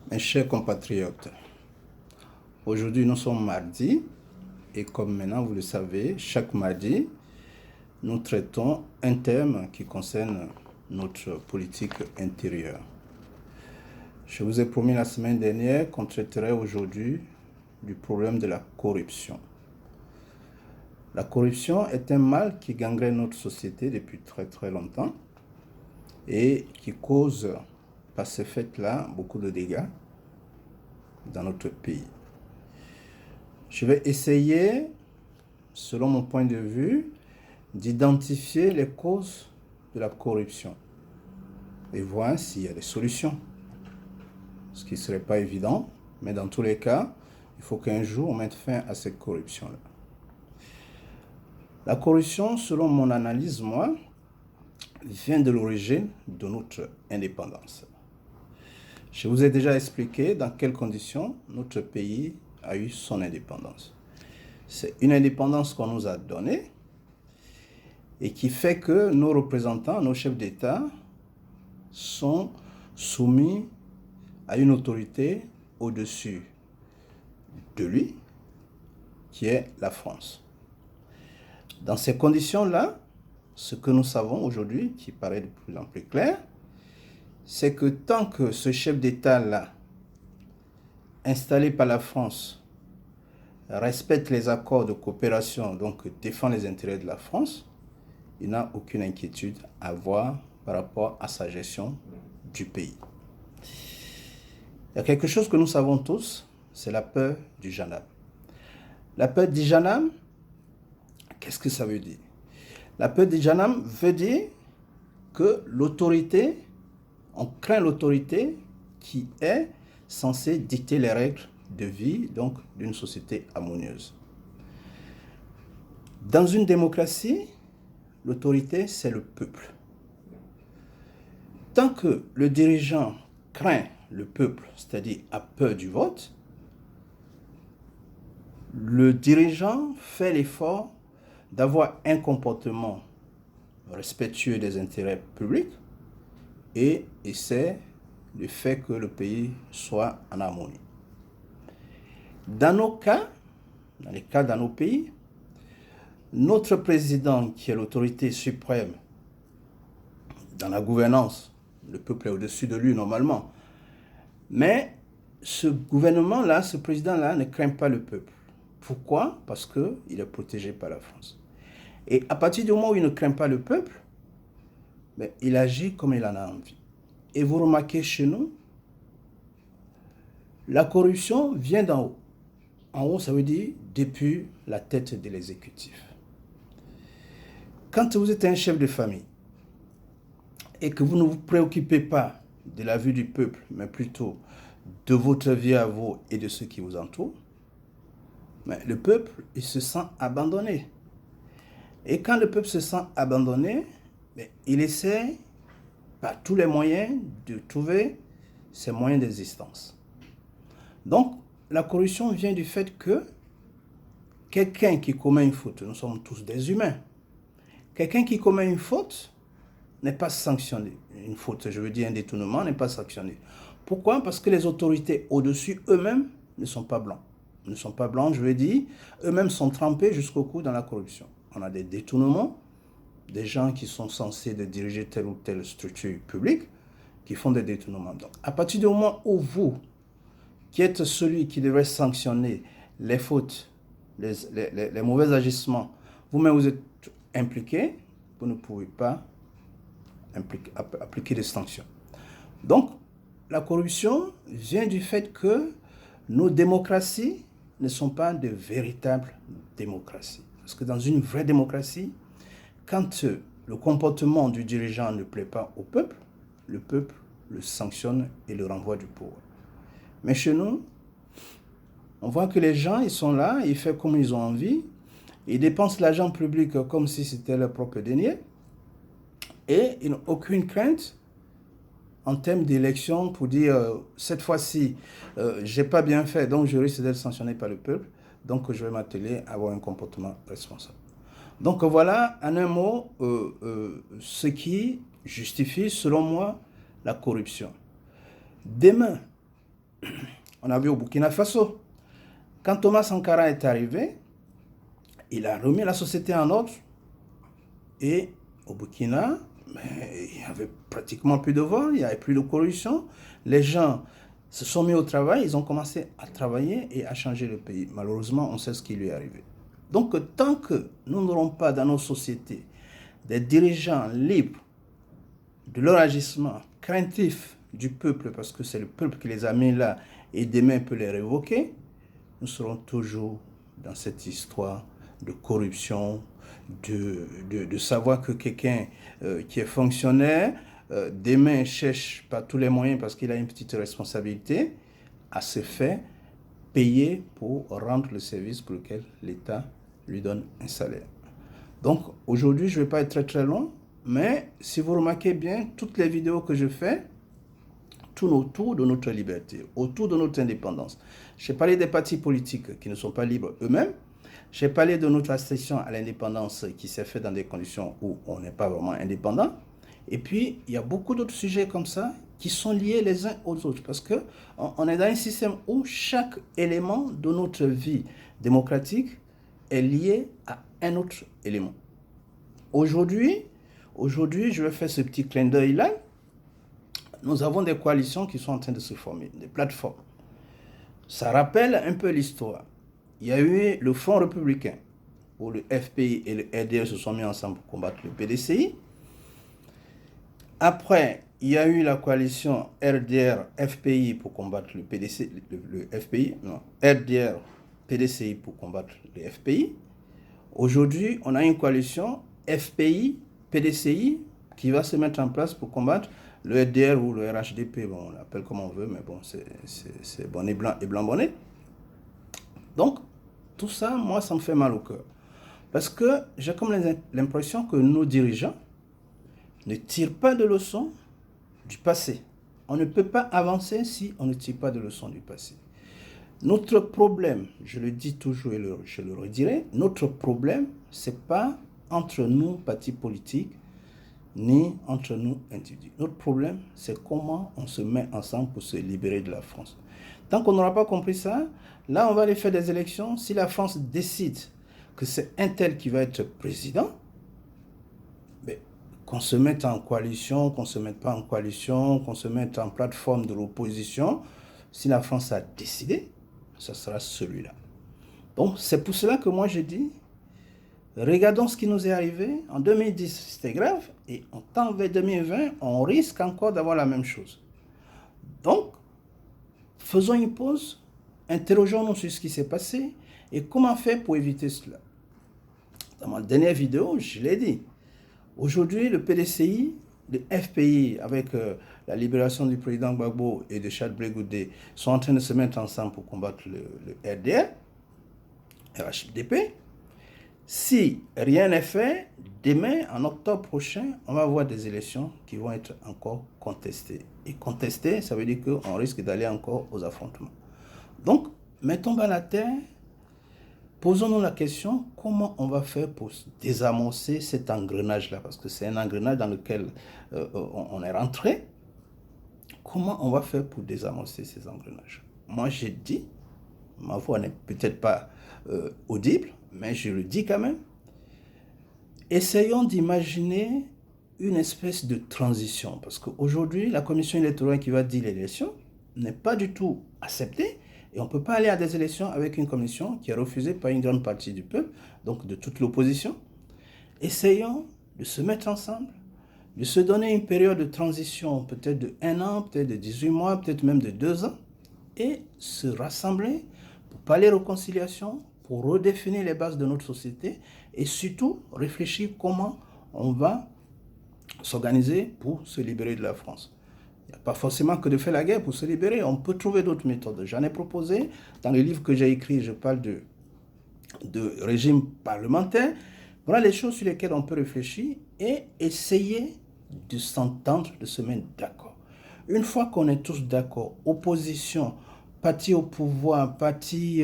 Mes chers compatriotes, aujourd'hui nous sommes mardi et comme maintenant vous le savez, chaque mardi, nous traitons un thème qui concerne notre politique intérieure. Je vous ai promis la semaine dernière qu'on traiterait aujourd'hui du problème de la corruption. La corruption est un mal qui gangrène notre société depuis très longtemps et qui cause par ce fait-là beaucoup de dégâts dans notre pays. Je vais essayer, selon mon point de vue, d'identifier les causes de la corruption et voir s'il y a des solutions. Ce qui ne serait pas évident, mais dans tous les cas, il faut qu'un jour on mette fin à cette corruption-là. La corruption, selon mon analyse, moi, vient de l'origine de notre indépendance. Je vous ai déjà expliqué dans quelles conditions notre pays a eu son indépendance. C'est une indépendance qu'on nous a donnée et qui fait que nos représentants, nos chefs d'État sont soumis à une autorité au-dessus de lui, qui est la France. Dans ces conditions-là, ce que nous savons aujourd'hui, qui paraît de plus en plus clair, c'est que tant que ce chef d'État-là, installé par la France, respecte les accords de coopération, donc défend les intérêts de la France, il n'a aucune inquiétude à avoir par rapport à sa gestion du pays. Il y a quelque chose que nous savons tous, c'est la peur du gendarme. La peur du gendarme, qu'est-ce que ça veut dire? La peur du gendarme veut dire que l'autorité, on craint l'autorité qui est censée dicter les règles de vie, donc d'une société harmonieuse. Dans une démocratie, l'autorité, c'est le peuple. Tant que le dirigeant craint le peuple, c'est-à-dire a peur du vote, le dirigeant fait l'effort d'avoir un comportement respectueux des intérêts publics et essaie de faire que le pays soit en harmonie. Dans nos cas, dans nos pays, notre président, qui est l'autorité suprême dans la gouvernance, le peuple est au-dessus de lui normalement, mais ce gouvernement-là, ce président-là ne craint pas le peuple. Pourquoi? Parce qu'il est protégé par la France. Et à partir du moment où il ne craint pas le peuple, il agit comme il en a envie. Et vous remarquez chez nous, la corruption vient d'en haut. En haut, ça veut dire depuis la tête de l'exécutif. Quand vous êtes un chef de famille et que vous ne vous préoccupez pas de la vie du peuple, mais plutôt de votre vie à vous et de ceux qui vous entourent, le peuple, il se sent abandonné. Et quand le peuple se sent abandonné, il essaie par tous les moyens de trouver ses moyens d'existence. Donc, la corruption vient du fait que quelqu'un qui commet une faute, nous sommes tous des humains, quelqu'un qui commet une faute n'est pas sanctionné. Une faute, je veux dire un détournement, n'est pas sanctionné. Pourquoi? Parce que les autorités au-dessus, eux-mêmes, ne sont pas blancs. Ne sont pas blancs, je veux dire, eux-mêmes sont trempés jusqu'au cou dans la corruption. On a des détournements, des gens qui sont censés de diriger telle ou telle structure publique, qui font des détournements. Donc, à partir du moment où vous, qui êtes celui qui devrait sanctionner les fautes, les mauvais agissements, vous-même vous êtes impliqué, vous ne pouvez pas appliquer des sanctions. Donc, la corruption vient du fait que nos démocraties ne sont pas de véritables démocraties. Parce que dans une vraie démocratie, quand le comportement du dirigeant ne plaît pas au peuple, le peuple le sanctionne et le renvoie du pouvoir. Mais chez nous, on voit que les gens, ils sont là, ils font comme ils ont envie, ils dépensent l'argent public comme si c'était leur propre denier, et ils n'ont aucune crainte en termes d'élection pour dire cette fois-ci, j'ai pas bien fait, donc je risque d'être sanctionné par le peuple, donc je vais m'atteler à avoir un comportement responsable. Donc voilà, en un mot, ce qui justifie, selon moi, la corruption. Demain, On a vu au Burkina Faso. Quand Thomas Sankara est arrivé, il a remis la société en ordre. Et au Burkina, il n'y avait pratiquement plus de vol, il n'y avait plus de corruption. Les gens se sont mis au travail, ils ont commencé à travailler et à changer le pays. Malheureusement, on sait ce qui lui est arrivé. Donc, tant que nous n'aurons pas dans nos sociétés des dirigeants libres de leur agissement, craintifs du peuple, parce que c'est le peuple qui les a mis là et demain peut les révoquer, nous serons toujours dans cette histoire de corruption, de savoir que quelqu'un qui est fonctionnaire, demain cherche par tous les moyens, parce qu'il a une petite responsabilité, à se faire payer pour rendre le service pour lequel l'État lui donne un salaire. Donc aujourd'hui, je ne vais pas être très très long, mais si vous remarquez bien, toutes les vidéos que je fais tournent autour de notre liberté, autour de notre indépendance. J'ai parlé des partis politiques qui ne sont pas libres eux-mêmes. J'ai parlé de notre accession à l'indépendance qui s'est faite dans des conditions où on n'est pas vraiment indépendant. Et puis, il y a beaucoup d'autres sujets comme ça qui sont liés les uns aux autres. Parce qu'on est dans un système où chaque élément de notre vie démocratique est lié à un autre élément. Aujourd'hui, je vais faire ce petit clin d'œil-là. Nous avons des coalitions qui sont en train de se former, des plateformes. Ça rappelle un peu l'histoire. Il y a eu le Front républicain, où le FPI et le RDR se sont mis ensemble pour combattre le PDCI. Après, il y a eu la coalition RDR-FPI pour combattre le PDCI, RDR-PDCI pour combattre le FPI. Aujourd'hui, on a une coalition FPI-PDCI qui va se mettre en place pour combattre le RDR ou le RHDP. Bon, on l'appelle comme on veut, mais bon, c'est bonnet blanc et blanc bonnet. Donc, tout ça, moi, ça me fait mal au cœur. Parce que j'ai comme l'impression que nos dirigeants ne tirent pas de leçons du passé. On ne peut pas avancer si on ne tire pas de leçons du passé. Notre problème, je le dis toujours et je le redirai, notre problème, ce n'est pas entre nous, partis politiques, ni entre nous, individus. Notre problème, c'est comment on se met ensemble pour se libérer de la France. Tant qu'on n'aura pas compris ça, là, on va aller faire des élections. Si la France décide que c'est un tel qui va être président, qu'on se mette en coalition, qu'on ne se mette pas en coalition, qu'on se mette en plateforme de l'opposition, si la France a décidé, ce sera celui-là. Donc, c'est pour cela que moi, je dis, regardons ce qui nous est arrivé. En 2010, c'était grave, et en temps vers 2020, on risque encore d'avoir la même chose. Donc, faisons une pause, interrogeons-nous sur ce qui s'est passé, et comment faire pour éviter cela. Dans ma dernière vidéo, je l'ai dit. Aujourd'hui, le PDCI, le FPI, avec la libération du président Gbagbo et de Charles Blé Goudé, sont en train de se mettre ensemble pour combattre le RDR, RHDP. Si rien n'est fait, demain, en octobre prochain, on va avoir des élections qui vont être encore contestées. Et contestées, ça veut dire qu'on risque d'aller encore aux affrontements. Donc, mettons bas la terre. Posons-nous la question, comment on va faire pour désamorcer cet engrenage-là? Parce que c'est un engrenage dans lequel on est rentré. Comment on va faire pour désamorcer ces engrenages? Moi, j'ai dit, ma voix n'est peut-être pas audible, mais je le dis quand même. Essayons d'imaginer une espèce de transition. Parce qu'aujourd'hui, la commission électorale qui va dire l'élection n'est pas du tout acceptée. Et on ne peut pas aller à des élections avec une commission qui est refusée par une grande partie du peuple, donc de toute l'opposition. Essayons de se mettre ensemble, de se donner une période de transition, peut-être de 1 an, peut-être de 18 mois, peut-être même de 2 ans, et se rassembler pour parler réconciliation, pour redéfinir les bases de notre société, et surtout réfléchir comment on va s'organiser pour se libérer de la France. Il n'y a pas forcément que de faire la guerre pour se libérer. On peut trouver d'autres méthodes. J'en ai proposé. Dans le livre que j'ai écrit, je parle de régime parlementaire. Voilà les choses sur lesquelles on peut réfléchir et essayer de s'entendre, de se mettre d'accord. Une fois qu'on est tous d'accord, opposition, parti au pouvoir, parti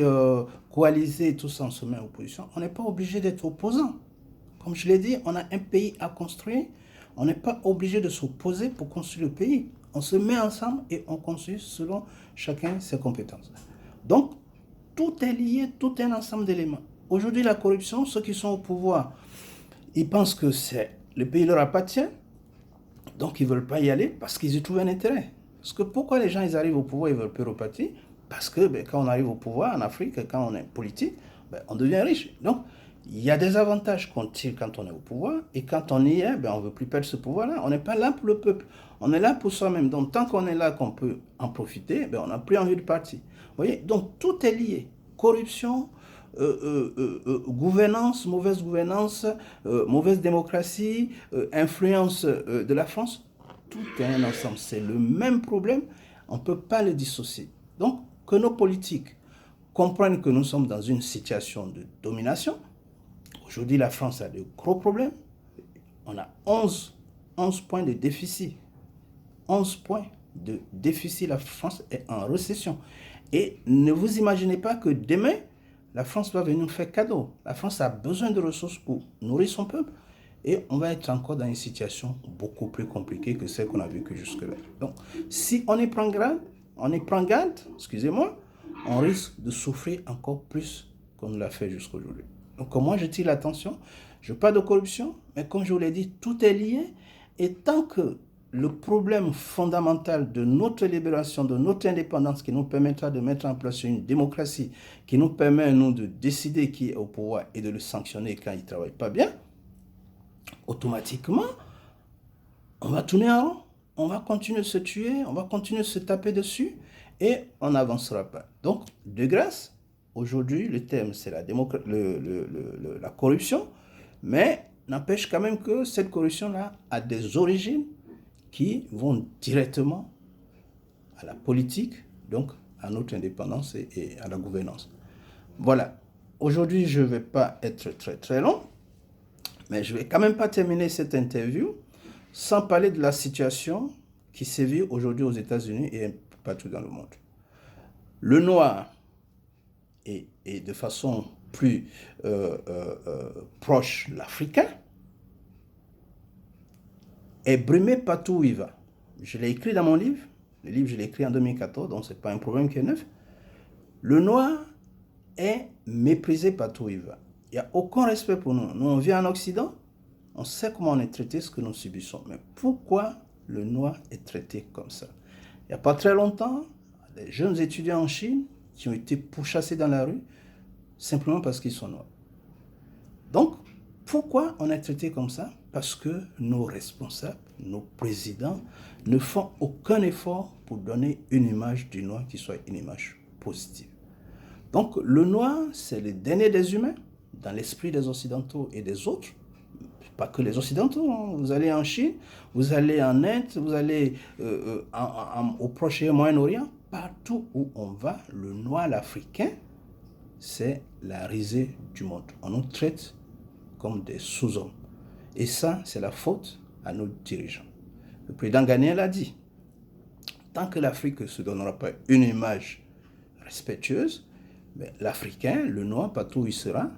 coalisé, tout ça, on se met en opposition, on n'est pas obligé d'être opposant. Comme je l'ai dit, on a un pays à construire. On n'est pas obligé de s'opposer pour construire le pays. On se met ensemble et on construit selon chacun ses compétences. Donc, tout est lié, tout est un ensemble d'éléments. Aujourd'hui, la corruption, ceux qui sont au pouvoir, ils pensent que le pays leur appartient, donc ils ne veulent pas y aller parce qu'ils y trouvent un intérêt. Parce que pourquoi les gens ils arrivent au pouvoir, ils veulent plus repartir? Parce que quand on arrive au pouvoir en Afrique, quand on est politique, on devient riche. Donc, il y a des avantages qu'on tire quand on est au pouvoir, et quand on y est, on ne veut plus perdre ce pouvoir-là. On n'est pas là pour le peuple, on est là pour soi-même. Donc, tant qu'on est là, qu'on peut en profiter, on n'a plus envie de partir. Vous voyez, donc tout est lié. Corruption, gouvernance, mauvaise démocratie, influence de la France, tout est un ensemble. C'est le même problème, on ne peut pas le dissocier. Donc, que nos politiques comprennent que nous sommes dans une situation de domination. Aujourd'hui, la France a de gros problèmes. On a 11 points de déficit. 11 points de déficit, la France est en récession. Et ne vous imaginez pas que demain, la France va venir nous faire cadeau. La France a besoin de ressources pour nourrir son peuple. Et on va être encore dans une situation beaucoup plus compliquée que celle qu'on a vécue jusque-là. Donc, si on y prend garde, on risque de souffrir encore plus qu'on l'a fait jusqu'aujourd'hui. Donc, moi, je tire l'attention. Je parle de corruption, mais comme je vous l'ai dit, tout est lié. Et tant que le problème fondamental de notre libération, de notre indépendance, qui nous permettra de mettre en place une démocratie, qui nous permet, nous, de décider qui est au pouvoir et de le sanctionner quand il ne travaille pas bien, automatiquement, on va tourner en rond. On va continuer de se tuer, on va continuer de se taper dessus et on n'avancera pas. Donc, de grâce, aujourd'hui, le thème, c'est la corruption, mais n'empêche quand même que cette corruption-là a des origines qui vont directement à la politique, donc à notre indépendance et à la gouvernance. Voilà. Aujourd'hui, je ne vais pas être très très long, mais je ne vais quand même pas terminer cette interview sans parler de la situation qui sévit aujourd'hui aux États-Unis et partout dans le monde. Le noir, et de façon plus proche l'Africain, est brimé partout où il va. Je l'ai écrit dans mon livre. Le livre, je l'ai écrit en 2014, donc ce n'est pas un problème qui est neuf. Le noir est méprisé partout où il va. Il n'y a aucun respect pour nous. Nous, on vit en Occident, on sait comment on est traité, ce que nous subissons. Mais pourquoi le noir est traité comme ça? Il n'y a pas très longtemps, des jeunes étudiants en Chine qui ont été pourchassés dans la rue simplement parce qu'ils sont noirs. Donc, pourquoi on est traité comme ça? Parce que nos responsables, nos présidents ne font aucun effort pour donner une image du noir qui soit une image positive. Donc, le noir, c'est le dernier des humains dans l'esprit des Occidentaux et des autres. Pas que les Occidentaux, hein. Vous allez en Chine, vous allez en Inde, vous allez au Proche et Moyen-Orient, partout où on va, le noir, l'Africain, c'est la risée du monde. On nous traite comme des sous-hommes. Et ça, c'est la faute à nos dirigeants. Le président ghanéen l'a dit. Tant que l'Afrique ne se donnera pas une image respectueuse, l'Africain, le noir, partout où il sera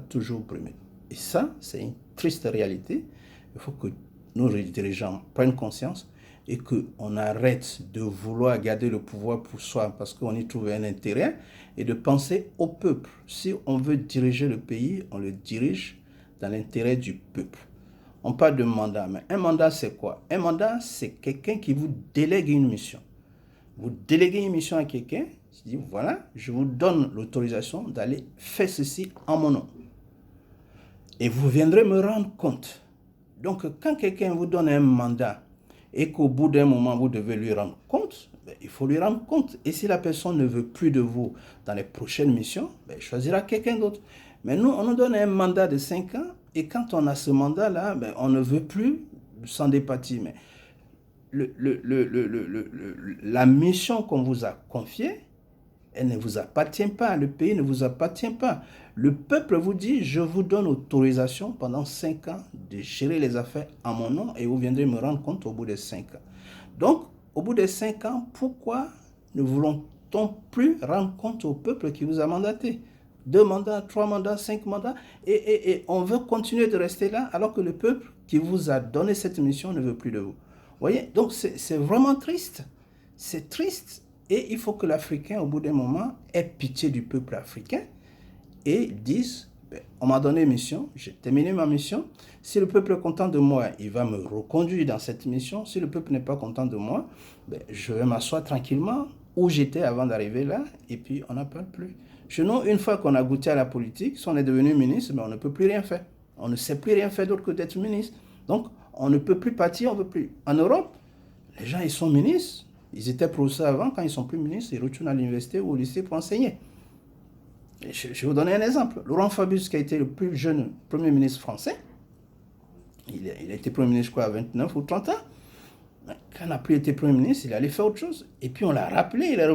toujours brimé. Et ça, c'est une triste réalité. Il faut que nos dirigeants prennent conscience et qu'on arrête de vouloir garder le pouvoir pour soi parce qu'on y trouve un intérêt et de penser au peuple. Si on veut diriger le pays, on le dirige dans l'intérêt du peuple. On parle de mandat, mais un mandat, c'est quoi? Un mandat, c'est quelqu'un qui vous délègue une mission. Vous déléguez une mission à quelqu'un, il dit, voilà, je vous donne l'autorisation d'aller faire ceci en mon nom. Et vous viendrez me rendre compte. Donc, quand quelqu'un vous donne un mandat et qu'au bout d'un moment, vous devez lui rendre compte, il faut lui rendre compte. Et si la personne ne veut plus de vous dans les prochaines missions, il choisira quelqu'un d'autre. Mais nous, on nous donne un mandat de 5 ans et quand on a ce mandat-là, on ne veut plus s'en départir. Mais la mission qu'on vous a confiée, elle ne vous appartient pas, le pays ne vous appartient pas. Le peuple vous dit, je vous donne autorisation pendant 5 ans de gérer les affaires en mon nom et vous viendrez me rendre compte au bout des 5 ans. Donc, au bout des 5 ans, pourquoi ne voulons-on plus rendre compte au peuple qui vous a mandaté? 2 mandats, 3 mandats, 5 mandats, et on veut continuer de rester là alors que le peuple qui vous a donné cette mission ne veut plus de vous. voyez, donc c'est vraiment triste. C'est triste. Et il faut que l'Africain, au bout d'un moment, ait pitié du peuple africain et dise, ben, on m'a donné une mission, j'ai terminé ma mission. Si le peuple est content de moi, il va me reconduire dans cette mission. Si le peuple n'est pas content de moi, ben, je vais m'asseoir tranquillement où j'étais avant d'arriver là, et puis on n'en parle plus. Chez nous, une fois qu'on a goûté à la politique, si on est devenu ministre, ben, on ne peut plus rien faire. On ne sait plus rien faire d'autre que d'être ministre. Donc, on ne peut plus partir, on ne peut plus. En Europe, les gens, ils sont ministres. Ils étaient professeurs avant, quand ils ne sont plus ministres, ils retournent à l'université ou au lycée pour enseigner. Je vais vous donner un exemple. Laurent Fabius, qui a été le plus jeune Premier ministre français, il a été Premier ministre, je crois, à 29 ou 30 ans. Quand il n'a plus été Premier ministre, il allait faire autre chose. Et puis on l'a rappelé, il est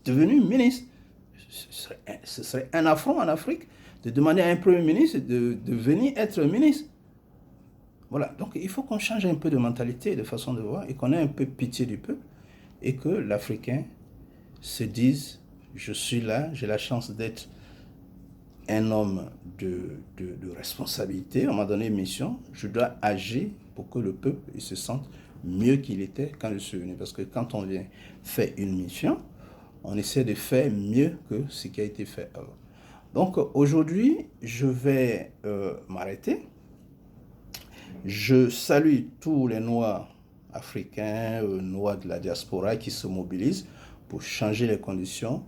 devenu ministre. Ce serait un affront en Afrique de demander à un Premier ministre de venir être ministre. Voilà, donc il faut qu'on change un peu de mentalité, de façon de voir, et qu'on ait un peu pitié du peuple, et que l'Africain se dise, je suis là, j'ai la chance d'être un homme de responsabilité, on m'a donné une mission, je dois agir pour que le peuple il se sente mieux qu'il était quand je suis venu. Parce que quand on vient faire une mission, on essaie de faire mieux que ce qui a été fait avant. Donc aujourd'hui, je vais m'arrêter. Je salue tous les Noirs africains, Noirs de la diaspora qui se mobilisent pour changer les conditions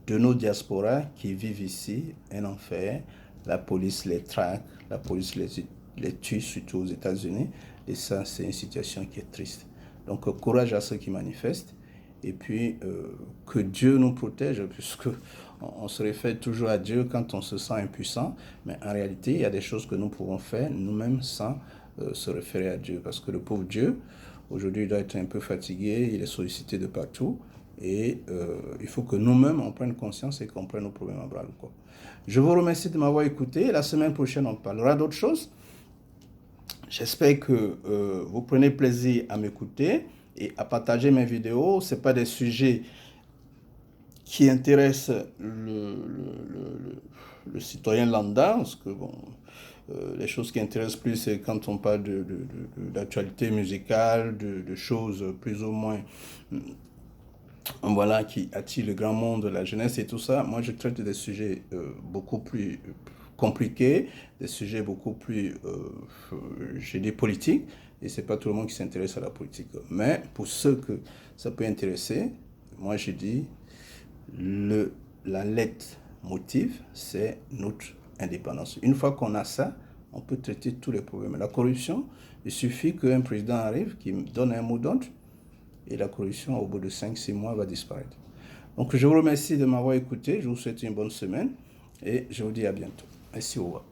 de nos diasporas qui vivent ici, un enfer. La police les traque, la police les tue, surtout aux États-Unis. Et ça, c'est une situation qui est triste. Donc, courage à ceux qui manifestent. Et puis, que Dieu nous protège, puisque on se réfère toujours à Dieu quand on se sent impuissant. Mais en réalité, il y a des choses que nous pouvons faire nous-mêmes sans se référer à Dieu. Parce que le pauvre Dieu, aujourd'hui, il doit être un peu fatigué, il est sollicité de partout. Et il faut que nous-mêmes, on prenne conscience et qu'on prenne nos problèmes à bras le corps. Je vous remercie de m'avoir écouté. La semaine prochaine, on parlera d'autres choses. J'espère que vous prenez plaisir à m'écouter et à partager mes vidéos. Ce n'est pas des sujets qui intéressent le citoyen lambda, parce que bon, les choses qui intéressent plus, c'est quand on parle d'actualité musicale, de choses plus ou moins voilà, qui attirent le grand monde, la jeunesse et tout ça. Moi, je traite des sujets beaucoup plus compliqués, des sujets beaucoup plus, j'ai dit, politiques, et c'est pas tout le monde qui s'intéresse à la politique. Mais pour ceux que ça peut intéresser, moi, je dis, la lettre motive, c'est notre indépendance. Une fois qu'on a ça, on peut traiter tous les problèmes. La corruption, il suffit qu'un président arrive, qui donne un mot d'ordre, et la corruption, au bout de 5-6 mois, va disparaître. Donc, je vous remercie de m'avoir écouté. Je vous souhaite une bonne semaine et je vous dis à bientôt. Merci, au revoir.